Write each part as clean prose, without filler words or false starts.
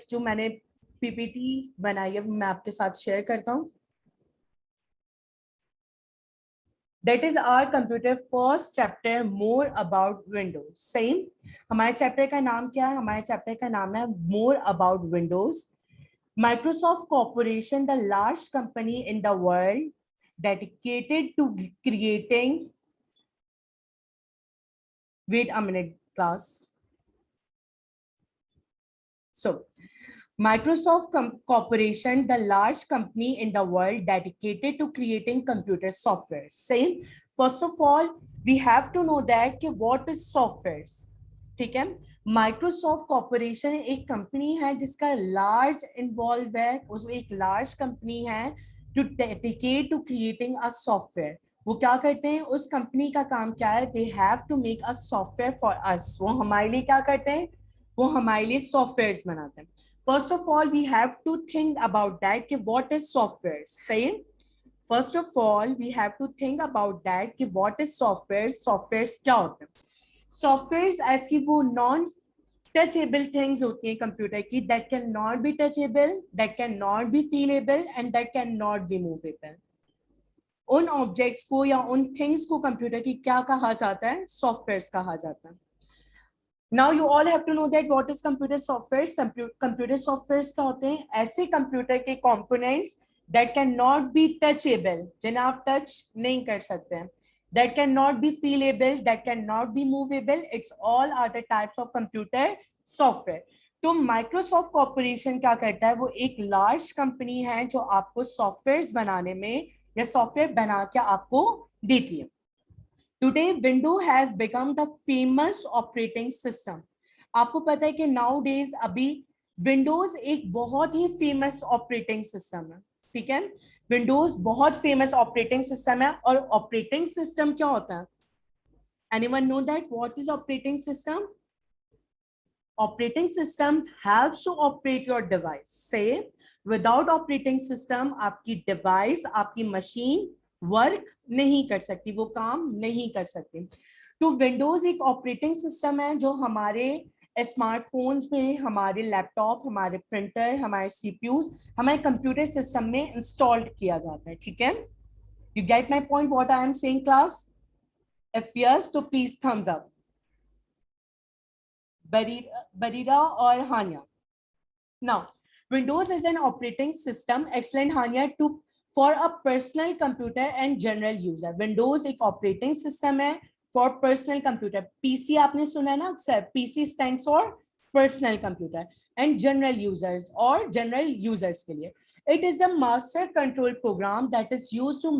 जो मैंने पीपीटी बनाई है मैं आपके साथ शेयर करता हूँ. That is our computer first chapter more about Windows. Same. हमारे चैप्टर का नाम क्या है? हमारे चैप्टर का नाम है more about Windows. Microsoft Corporation, the large company in the world dedicated to creating. Wait a minute, class. So, Microsoft Corporation, the large company in the world dedicated to creating computer software. Same. First of all, we have to know that what is software. ठीक है. Microsoft Corporation एक company है जिसका large involve है, उसमें एक large company है to dedicate to creating a software. वो क्या करते हैं, उस कंपनी का काम क्या है, they have to make a software for us. वो हमारे लिए क्या करते हैं, वो हमारे लिए सॉफ्टवेयर बनाते हैं. First of all, we have to think about that कि what is software. Same. First of all, we have to think about that कि what is software. Software क्या होते हैं? Software ऐसी वो non touchable things होती हैं कंप्यूटर की, that cannot be touchable, that cannot be feelable and that cannot be movable. उन ऑब्जेक्ट्स को या उन थिंग्स को कंप्यूटर की क्या कहा जाता है, सॉफ्टवेयर कहा जाता है. Now you all have to know that what is computer software. Computer software क्या होते हैं, ऐसे कंप्यूटर के components that cannot be touchable, जिन्हें आप टच नहीं कर सकते हैं, that cannot be feelable, that cannot be movable. It's all are the types of computer software. तो माइक्रोसॉफ्ट कॉर्पोरेशन क्या करता है, वो एक लार्ज कंपनी है जो आपको सॉफ्टवेयर बनाने में या सॉफ्टवेयर बना के आपको देती है. Today, Windows has become the famous operating system. आपको पता है कि nowadays अभी Windows एक बहुत ही famous operating system है, ठीक है. Windows बहुत famous operating system है. और operating system क्या होता है? Anyone know that what is operating system? Operating system helps to operate your device. Say, without operating system, आपकी device, आपकी machine वर्क नहीं कर सकती, वो काम नहीं कर सकती. तो विंडोज एक ऑपरेटिंग सिस्टम है जो हमारे स्मार्टफोन्स में, हमारे लैपटॉप, हमारे प्रिंटर, हमारे सीपीयूज, हमारे कंप्यूटर सिस्टम में इंस्टॉल्ड किया जाता है. ठीक है. You get my point what I am saying class? If yes तो प्लीज थम्स अप. बरीरा और Hania. Now Windows is an operating system. Excellent Hania. To for a personal computer and general user. Windows एक operating system है for personal computer. PC आपने सुना है ना अक्सर, PC stands for personal computer and general users और general users के लिए. It is a master control program that is used to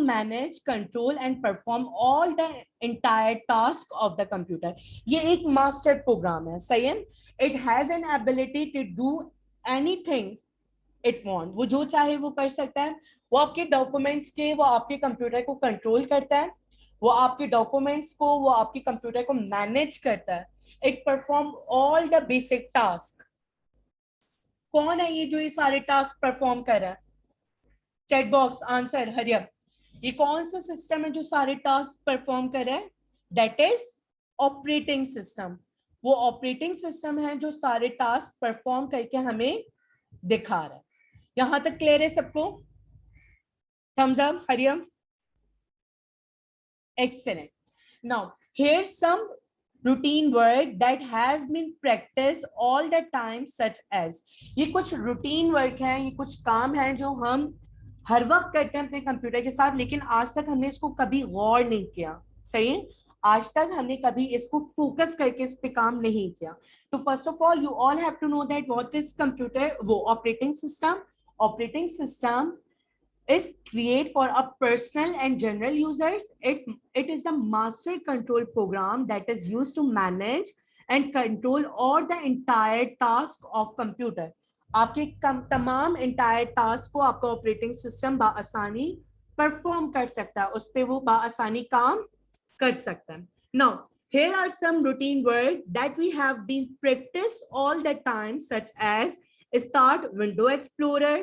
manage, control and perform all the entire task of the computer. ये एक master program है, सही है. It has an ability to do anything it want. वो जो चाहे वो कर सकता है. वो आपके डॉक्यूमेंट्स के, वो आपके कंप्यूटर को कंट्रोल करता है, वो आपके डॉक्यूमेंट्स को, वो आपके कंप्यूटर को मैनेज करता है. It perform all the basic task. कौन है ये जो ये सारे टास्क परफॉर्म कर रहा है? Chat box answer Hariyam. ये कौन सा सिस्टम है जो सारे टास्क परफॉर्म कर रहा है? That is operating system. वो ऑपरेटिंग सिस्टम है जो सारे टास्क परफॉर्म करके हमें दिखा रहा है. यहां तक क्लियर है सबको? Thumbs up Hariyam. Excellent. Now, here's some routine work that has been practiced all the time, such as ये कुछ routine work है, ये कुछ काम है जो हम हर वक्त करते हैं अपने कंप्यूटर के साथ, लेकिन आज तक हमने इसको कभी गौर नहीं किया. सही है. आज तक हमने कभी इसको फोकस करके इस पे काम नहीं किया. तो first of all you all have to know that what is computer. वो operating system. Operating system is created for a personal and general users. It is a master control program that is used to manage and control all the entire task of computer. आपके तमाम entire task को आपका operating system बाआसानी perform कर सकता है, उस पे वो बाआसानी काम कर सकता है. Now, here are some routine work that we have been practiced all the time, such as start window explorer,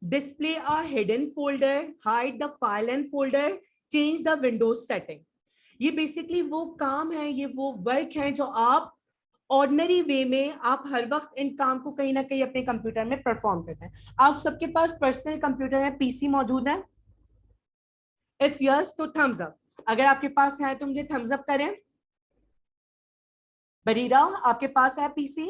display a hidden folder, hide the file and folder, change the Windows setting. ये basically वो काम है, ये वो work है जो आप ordinary वे में आप हर वक्त इन काम को कहीं ना कहीं अपने कंप्यूटर में परफॉर्म करते हैं। आप सबके पास पर्सनल कंप्यूटर है, पीसी मौजूद है? इफ यस तो थम्स अप, अगर आपके पास है तो मुझे थम्स अप करें। बरीरा, आपके पास है पीसी?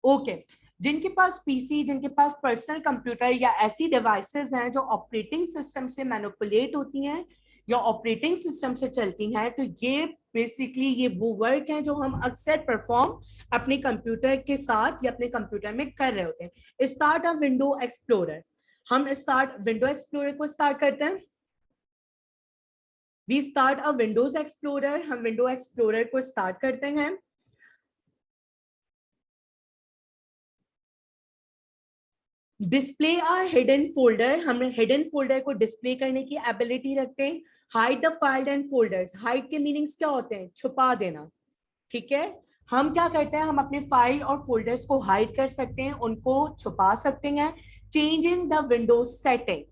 ओके। जिनके पास पीसी, जिनके पास पर्सनल कंप्यूटर या ऐसी डिवाइसेस हैं जो ऑपरेटिंग सिस्टम से मैनिपुलेट होती हैं या ऑपरेटिंग सिस्टम से चलती हैं, तो ये बेसिकली ये वो वर्क हैं जो हम अक्सर परफॉर्म अपने कंप्यूटर के साथ या अपने कंप्यूटर में कर रहे होते हैं। स्टार्ट अ विंडो एक्सप्लोरर, हम स्टार्ट विंडो एक्सप्लोरर को स्टार्ट करते हैं। We start a Windows explorer, हम विंडो एक्सप्लोरर को स्टार्ट करते हैं। डिस्प्ले आर हिडन फोल्डर, हम हिडन फोल्डर को डिस्प्ले करने की एबिलिटी रखते हैं। Hide the file and folders, hide के मीनिंग्स क्या होते हैं? छुपा देना, ठीक है। हम क्या करते हैं, हम अपने फाइल और फोल्डर्स को हाइड कर सकते हैं, उनको छुपा सकते हैं। Changing the Windows setting,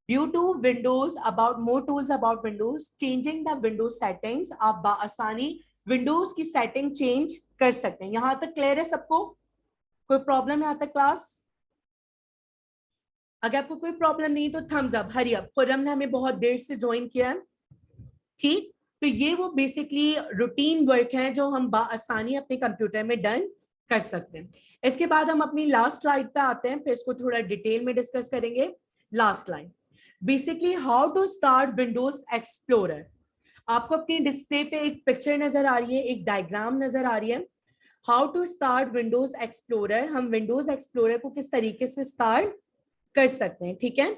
due to Windows about more tools about Windows, changing the Windows settings, आप बआसानी विंडोज की सेटिंग चेंज कर सकते हैं। यहां तक क्लियर है सबको? कोई प्रॉब्लम यहां तक क्लास? अगर आपको कोई प्रॉब्लम नहीं तो thumbs up, hurry up. Khurram ने हमें बहुत देर से ज्वाइन किया है, ठीक। तो ये वो बेसिकली रूटीन वर्क है जो हम बआसानी अपने कंप्यूटर में डन कर सकते हैं। इसके बाद हम अपनी लास्ट स्लाइड पे आते हैं, फिर इसको थोड़ा डिटेल में डिस्कस करेंगे। Last line, basically how to start Windows explorer. आपको अपनी डिस्प्ले पे एक पिक्चर नजर आ रही है, एक डायग्राम नजर आ रही है। How to start Windows explorer, हम विंडोज एक्सप्लोरर को किस तरीके से स्टार्ट कर सकते हैं, ठीक है।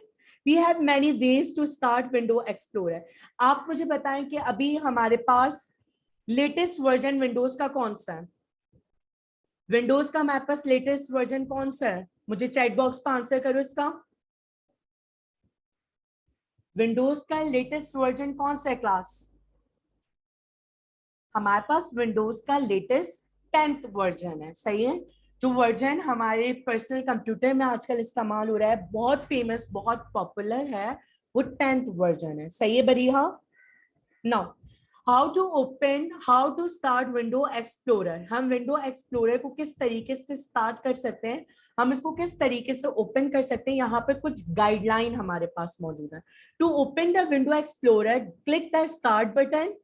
We have many ways to start window explorer. आप मुझे बताएं कि अभी हमारे पास लेटेस्ट वर्जन विंडोज का कौन सा है? विंडोज का हमारे पास लेटेस्ट वर्जन कौन सा है? मुझे चैट बॉक्स पर आंसर करो इसका। विंडोज का लेटेस्ट वर्जन कौन सा है क्लास? हमारे पास विंडोज का लेटेस्ट 10th वर्जन है, सही है। जो वर्जन हमारे पर्सनल कंप्यूटर में आजकल इस्तेमाल हो रहा है, बहुत फेमस, बहुत पॉपुलर है, वो 10th वर्जन है, सही है Bariha. Now how to open, how to start window explorer, हम विंडो एक्सप्लोरर को किस तरीके से स्टार्ट कर सकते हैं, हम इसको किस तरीके से ओपन कर सकते हैं। यहाँ पे कुछ गाइडलाइन हमारे पास मौजूद है। To open the window explorer, click the start button.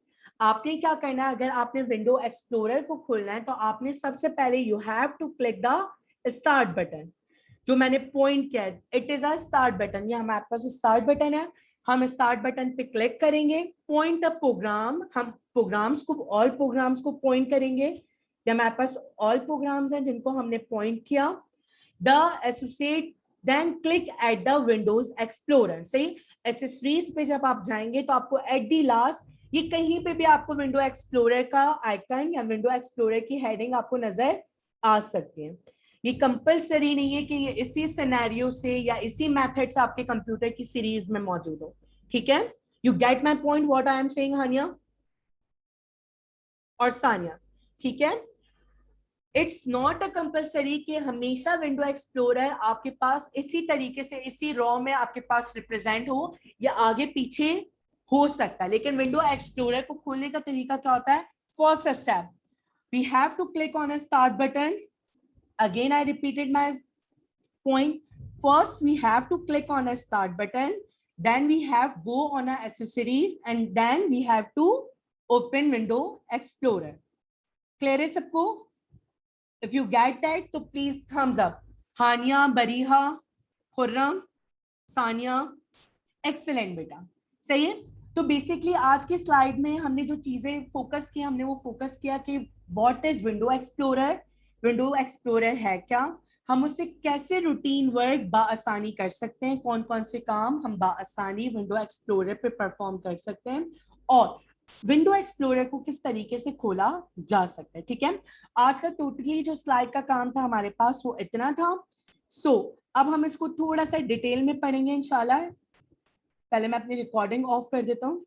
आपने क्या करना है, अगर आपने विंडो एक्सप्लोरर को खोलना है तो आपने सबसे पहले you have to click the start button, जो मैंने पॉइंट किया है, it is a start button. ये हमारे पास स्टार्ट बटन है, हम स्टार्ट बटन पे क्लिक करेंगे। पॉइंट द प्रोग्राम, हम प्रोग्राम्स को, ऑल प्रोग्राम्स को पॉइंट करेंगे। ये हमारे पास ऑल प्रोग्राम्स हैं जिनको हमने पॉइंट किया। The associate, then click at the Windows explorer, सही। एसेसरीज पे जब आप जाएंगे तो आपको एट दी लास्ट, ये कहीं पे भी आपको विंडो एक्सप्लोरर का आइकन या विंडो एक्सप्लोरर की हेडिंग आपको नजर आ सकती है। ये कंपलसरी नहीं है कि ये इसी सिनेरियो से या इसी मेथड से आपके कंप्यूटर की सीरीज में मौजूद हो, ठीक है। You get my point what I am saying, Hania और सानिया, ठीक है। इट्स नॉट अ कंपलसरी कि हमेशा विंडो एक्सप्लोरर आपके पास इसी तरीके से, इसी रॉ में आपके पास रिप्रेजेंट हो, या आगे पीछे हो सकता है, लेकिन विंडो एक्सप्लोरर को खोलने का तरीका क्या होता है? First step, we have to click on a start button. Again, I repeated my point. First, we have to click on a start button. Then we have go on a accessories, and then we have to open window explorer. Clear है सबको? If you get that, तो please thumbs up. Hania, Bariha, Khurram, Sania, excellent बेटा, सही है। तो basically आज की slide में हमने जो चीजें फोकस की, हमने वो फोकस किया कि what is window explorer, window explorer है क्या, हम उससे कैसे रूटीन वर्क बआसानी कर सकते हैं, कौन कौन से काम हम बआसानी विंडो एक्सप्लोरर पे परफॉर्म कर सकते हैं, और विंडो एक्सप्लोरर को किस तरीके से खोला जा सकता है, ठीक है। आज का टोटली जो स्लाइड का काम था हमारे पास वो इतना था। सो अब हम इसको थोड़ा सा डिटेल में पढ़ेंगे इंशाल्लाह। पहले मैं अपनी रिकॉर्डिंग ऑफ कर देता हूँ।